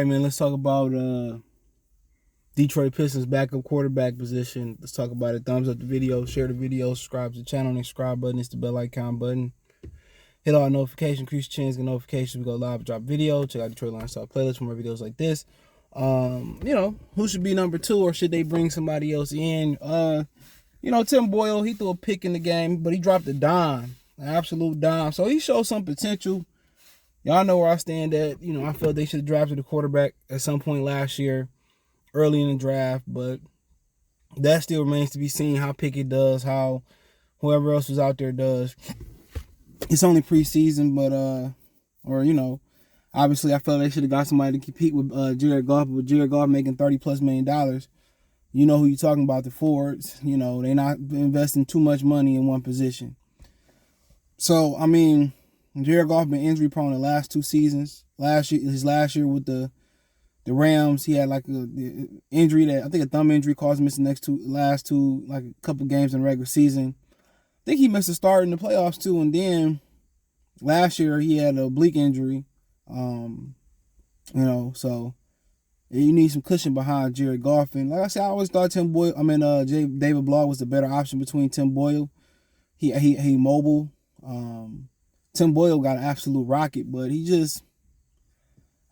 right, man, let's talk about Detroit Pistons backup quarterback position. Let's talk about it. Thumbs up the video, share the video, subscribe to the channel, and the subscribe button. It's the bell icon button. Hit all notifications, increase your chance, get notifications. We go live, drop video. Check out Detroit Lifestyle playlist for more videos like this. Who should be number 2, or should they bring somebody else in? Tim Boyle, he threw a pick in the game, but he dropped a dime, an absolute dime. So he showed some potential. Y'all know where I stand at. I felt they should have drafted a quarterback at some point last year, early in the draft, but that still remains to be seen how Pickett does, how whoever else was out there does. It's only preseason, but obviously I felt they should have got somebody to compete with Jared Goff, but Jared Goff making $30+ million. You know who you're talking about, the Fords. They're not investing too much money in one position. So, Jared Goff been injury prone the last 2 seasons. His last year with the Rams, he had like the injury that I think a thumb injury caused him missing last two like a couple games in the regular season. I think he missed a start in the playoffs too, and then last year he had a oblique injury. So you need some cushion behind Jared Goff. And like I said, I always thought David Blough was the better option between Tim Boyle. He mobile. Tim Boyle got an absolute rocket, but he just,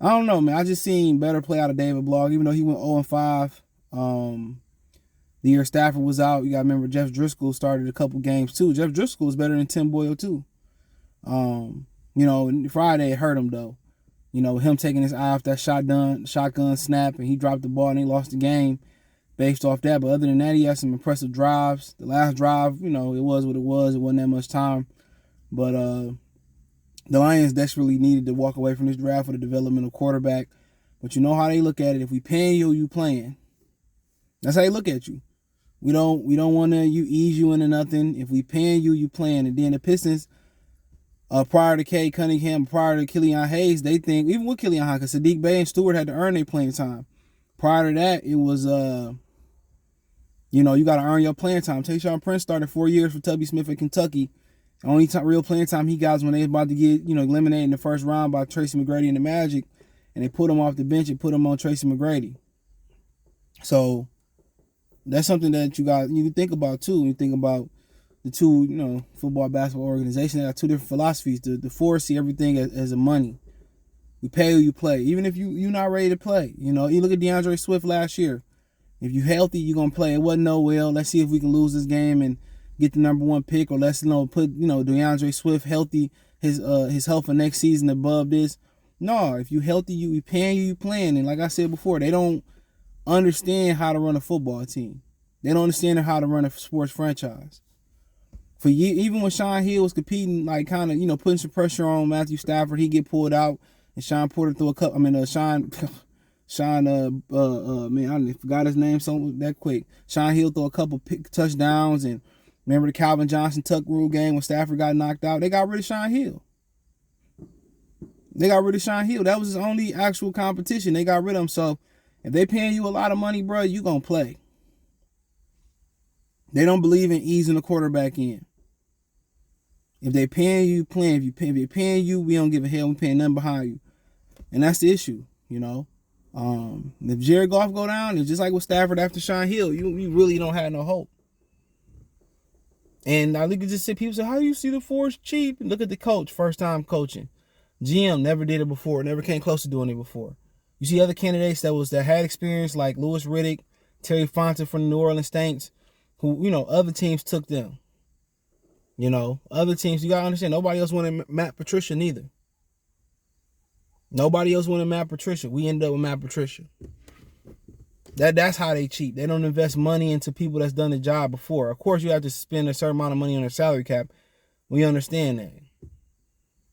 I don't know, man. I just seen better play out of David Blough, even though he went 0-5. The year Stafford was out, you got to remember Jeff Driscoll started a couple games too. Jeff Driscoll was better than Tim Boyle too. Friday it hurt him though. Him taking his eye off that shotgun snap, and he dropped the ball and they lost the game based off that. But other than that, he had some impressive drives. The last drive, it was what it was. It wasn't that much time. But the Lions desperately needed to walk away from this draft with a developmental quarterback. But you know how they look at it. If we paying you, you playing. That's how they look at you. We don't want to ease you into nothing. If we paying you, you playing. And then the Pistons, prior to Cade Cunningham, prior to Killian Hayes, they think, even with Killian Hayes, because Sadiq Bey and Stewart had to earn their playing time. Prior to that, it was, you got to earn your playing time. Tayshaun Prince started 4 years for Tubby Smith in Kentucky. The only real playing time he got was when they was about to get, eliminated in the first round by Tracy McGrady and the Magic, and they put him off the bench and put him on Tracy McGrady. So that's something that you can think about too. When you think about the two, football, basketball organizations, they got two different philosophies. The Force see everything as a money. We pay you, you play. Even if you're not ready to play. You look at DeAndre Swift last year. If you're healthy, you're going to play. It wasn't let's see if we can lose this game and get the number 1 pick, or let's put DeAndre Swift healthy, his health for next season above this. No, if you healthy, we paying you, you playing. And like I said before, they don't understand how to run a football team. They don't understand how to run a sports franchise. For even when Sean Hill was competing, like kind of putting some pressure on Matthew Stafford, he get pulled out, and Sean Porter threw a couple. Sean I forgot his name so that quick. Sean Hill threw a couple touchdowns, and remember the Calvin Johnson tuck rule game when Stafford got knocked out? They got rid of Sean Hill. That was his only actual competition. They got rid of him. So if they paying you a lot of money, bro, you gonna play. They don't believe in easing the quarterback in. If they paying you, playing. If they paying you, we don't give a hell. We paying nothing behind you, and that's the issue. If Jared Goff go down, it's just like with Stafford after Sean Hill. You really don't have no hope. And I look at this, people say, how do you see the Force cheap? And look at the coach, first time coaching. GM never did it before, never came close to doing it before. You see other candidates that had experience, like Louis Riddick, Terry Fontaine from the New Orleans Saints, who, other teams took them. Other teams, you got to understand, nobody else wanted Matt Patricia neither. Nobody else wanted Matt Patricia. We ended up with Matt Patricia. That's how they cheat. They don't invest money into people that's done the job before. Of course, you have to spend a certain amount of money on their salary cap. We understand that.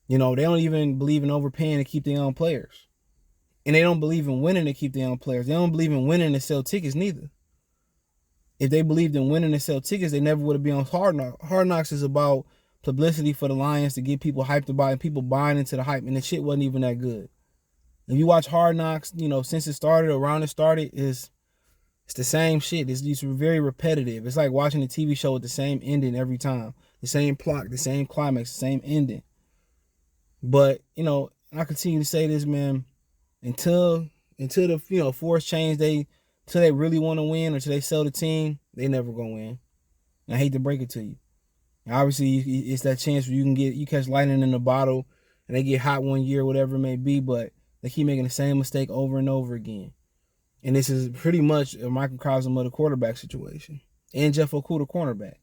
They don't even believe in overpaying to keep their own players. And they don't believe in winning to keep their own players. They don't believe in winning to sell tickets neither. If they believed in winning to sell tickets, they never would have been on Hard Knocks. Hard Knocks is about publicity for the Lions to get people hyped about it, people buying into the hype, and the shit wasn't even that good. If you watch Hard Knocks, since it started, around it started, it's the same shit. It's just very repetitive. It's like watching a TV show with the same ending every time. The same plot, the same climax, the same ending. But, I continue to say this, man, until until the force change, until they really want to win or until they sell the team, they never gonna win. And I hate to break it to you. And obviously, it's that chance where you catch lightning in the bottle, and they get hot one year, whatever it may be, but they keep making the same mistake over and over again. And this is pretty much a microcosm of the quarterback situation. And Jeff Okudah, cornerback.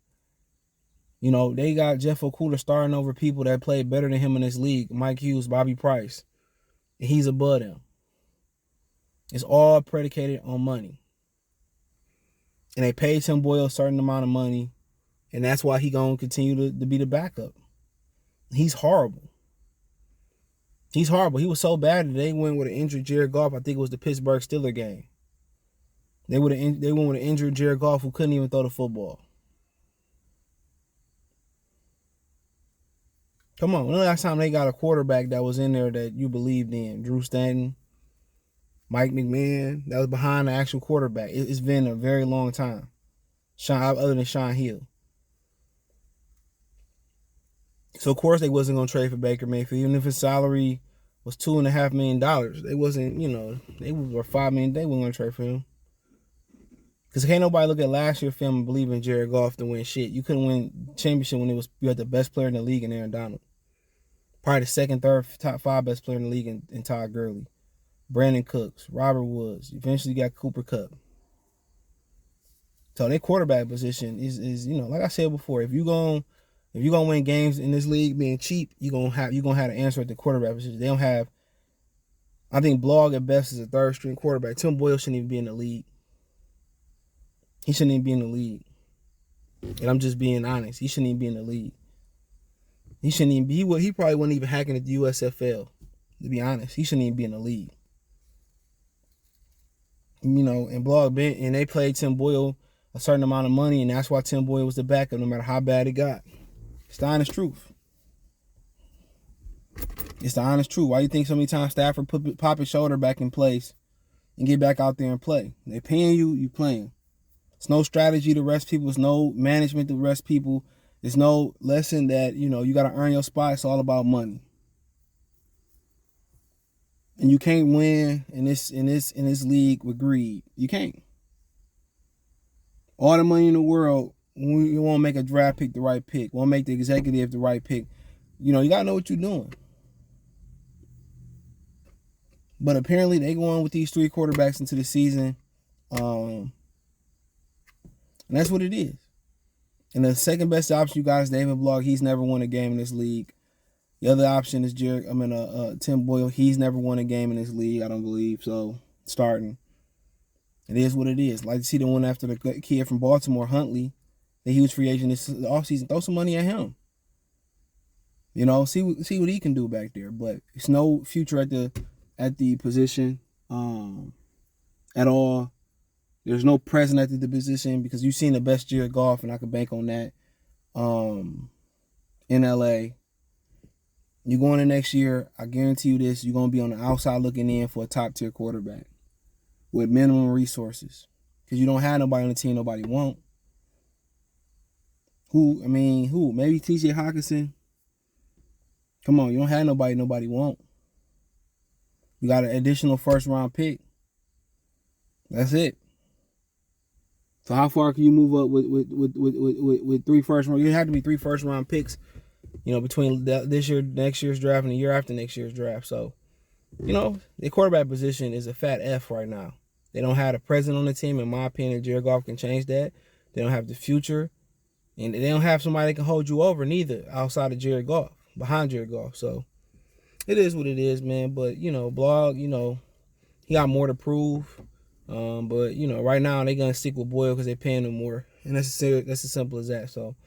They got Jeff Okudah starting over people that played better than him in this league. Mike Hughes, Bobby Price. And he's above them. It's all predicated on money. And they paid Tim Boyle a certain amount of money. And that's why he going to continue to be the backup. He's horrible. He's horrible. He was so bad that they went with an injured Jared Goff. I think it was the Pittsburgh Steelers game. They went with an injured Jared Goff who couldn't even throw the football. Come on. When the last time they got a quarterback that was in there that you believed in? Drew Stanton, Mike McMahon, that was behind the actual quarterback. It's been a very long time. Other than Sean Hill. So, of course, they wasn't going to trade for Baker Mayfield. Even if his salary was $2.5 million, they wasn't, they were $5 million. They weren't going to trade for him. Because can't nobody look at last year's film and believe in Jared Goff to win shit. You couldn't win championship when you had the best player in the league in Aaron Donald. Probably the second, third, top 5 best player in the league in Todd Gurley. Brandon Cooks, Robert Woods. Eventually got Cooper Kupp. So their quarterback position is like I said before, if you're gonna win games in this league being cheap, you're gonna have to answer at the quarterback position. They don't have. I think Blough at best is a third string quarterback. Tim Boyle shouldn't even be in the league. He shouldn't even be in the league. And I'm just being honest. He shouldn't even be in the league. He shouldn't even be. He probably wasn't even hacking at the USFL. To be honest, he shouldn't even be in the league. And Blough and they played Tim Boyle a certain amount of money, and that's why Tim Boyle was the backup, no matter how bad it got. It's the honest truth. It's the honest truth. Why you think so many times Stafford pop his shoulder back in place and get back out there and play? They're paying you, you playing. It's no strategy to rest people. It's no management to rest people. It's no lesson that, you got to earn your spot. It's all about money. And you can't win in this league with greed. You can't. All the money in the world, you won't make a draft pick the right pick. Won't make the executive the right pick. You got to know what you're doing. But apparently they go on with these 3 quarterbacks into the season. And that's what it is. And the second best option you got is David Blough. He's never won a game in this league. The other option is Tim Boyle. He's never won a game in this league, I don't believe. So, starting. It is what it is. Like to see the one after the kid from Baltimore, Huntley, the huge free agent this offseason. Throw some money at him. See what he can do back there. But it's no future at the position at all. There's no present at the position because you've seen the best Jared Goff, and I can bank on that in LA. You go into next year, I guarantee you this, you're going to be on the outside looking in for a top-tier quarterback with minimum resources because you don't have nobody on the team nobody want. Who? Maybe T.J. Hawkinson. Come on, you don't have nobody want. You got an additional first-round pick. That's it. So how far can you move up with 3 first round? You have to be 3 first round picks, between this year, next year's draft, and the year after next year's draft. So, the quarterback position is a fat F right now. They don't have the present on the team. In my opinion, Jared Goff can change that. They don't have the future, and they don't have somebody that can hold you over neither outside of Jared Goff, behind Jared Goff. So it is what it is, man. But Blough, he got more to prove. But right now they're gonna stick with Boyle because they're paying him more, and that's as simple as that. So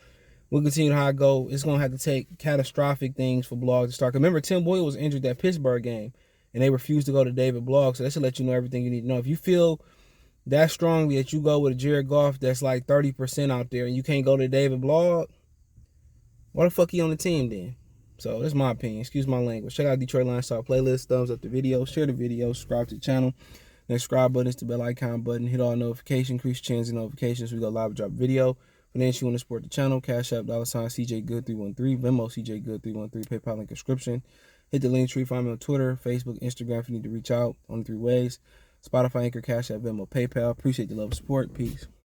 we'll continue how it go. It's gonna have to take catastrophic things for Blough to start. Remember, Tim Boyle was injured that Pittsburgh game, and they refused to go to David Blough. So that should let you know everything you need to know. If you feel that strongly that you go with a Jared Goff that's like 30% out there, and you can't go to David Blough, why the fuck he on the team then? So that's my opinion. Excuse my language. Check out Detroit Lions Talk playlist. Thumbs up the video. Share the video. Subscribe to the channel. The subscribe button is the bell icon button. Hit all notifications. Increase chance and notifications. We go live drop video. Financially, you want to support the channel. Cash App, $CJ Good 313. Venmo, CJ Good 313. PayPal link description. Hit the link tree. Find me on Twitter, Facebook, Instagram if you need to reach out. Only 3 ways: Spotify, Anchor, Cash App, Venmo, PayPal. Appreciate the love and support. Peace.